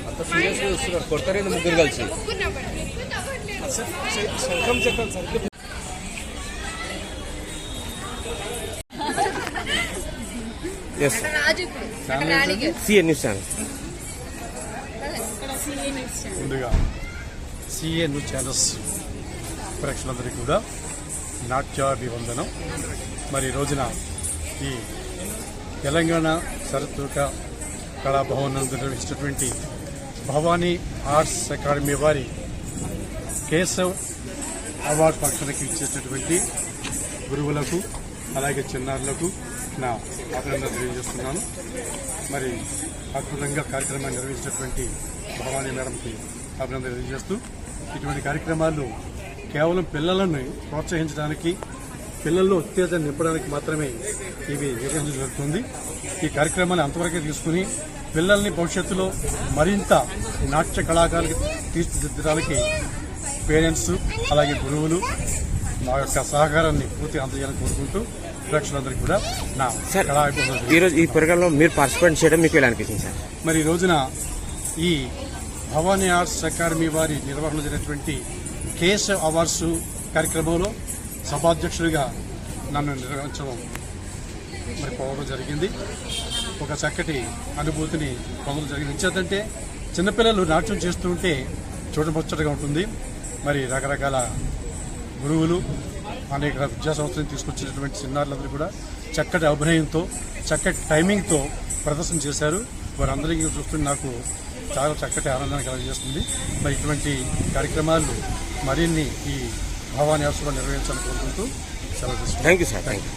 అంత సీరియస్గా చూస్తున్నారు, కొడతారేంటి ముగ్గురు కలిసి? ముందుగా సిఏ న్యూస్ ఛానల్స్ ప్రేక్షకులందరికీ కూడా నాట్యాభివందనం. మరి ఈ రోజున ఈ తెలంగాణ సరస్వత కళాభవన్ నందు నిర్వహించినటువంటి భవానీ ఆర్ట్స్ అకాడమీ వారి కేశవ్ అవార్డ్ ఫంక్షన్కి ఇచ్చేటటువంటి గురువులకు అలాగే చిన్నారులకు నా అభినందనలు తెలియజేస్తున్నాను. మరి అద్భుతంగా కార్యక్రమాన్ని నిర్వహించినటువంటి భవానీ మేడంకి అభినందనలు తెలియజేస్తూ, ఇటువంటి కార్యక్రమాలు కేవలం పిల్లలను ప్రోత్సహించడానికి, పిల్లల్లో ఉత్తేజాన్ని నింపడానికి మాత్రమే ఇవి నిర్వహించడం జరుగుతుంది. ఈ కార్యక్రమాన్ని అంతవరకే తీసుకుని పిల్లల్ని భవిష్యత్తులో మరింత నాట్య కళాకారులకు తీర్చిదిద్దడానికి పేరెంట్స్ అలాగే గురువులు మా యొక్క సహకారాన్ని పూర్తిగా అందజేయాలని కోరుకుంటూ ప్రేక్షకులందరికీ కూడా నా ఈరోజు ఈ ప్రోగ్రాంలో మీరు పార్టిసిపేట్ చేయడం మీకు ఎలా అనిపించింది సార్? మరి ఈ రోజున ఈ భవానీ ఆర్ట్స్ అకాడమీ వారి నిర్వహణలో జరిగినటువంటి కేశవ్ అవార్డ్స్ కార్యక్రమంలో సభాధ్యక్షుడిగా నన్ను నిర్వహించడం మరి పోవడం జరిగింది. ఒక చక్కటి అనుభూతిని పొందడం జరిగింది. ఎంచేతంటే చిన్నపిల్లలు నాట్యం చేస్తూ ఉంటే చూడముచ్చటగా ఉంటుంది. మరి రకరకాల గురువులు అనేక విద్యా సంస్థలను తీసుకొచ్చినటువంటి చిన్నారులందరూ కూడా చక్కటి అభినయంతో, చక్కటి టైమింగ్తో ప్రదర్శన చేశారు. వారందరికీ చూస్తుంటే నాకు చాలా చక్కటి ఆనందాన్ని కలుగజేస్తుంది. మరి ఇటువంటి కార్యక్రమాలు మరిన్ని ఈ భవానీ ఆర్ట్స్లో నిర్వహించాలని కోరుకుంటూ సెలవు తీసుకుంటాను. Thank you sir. Thank you.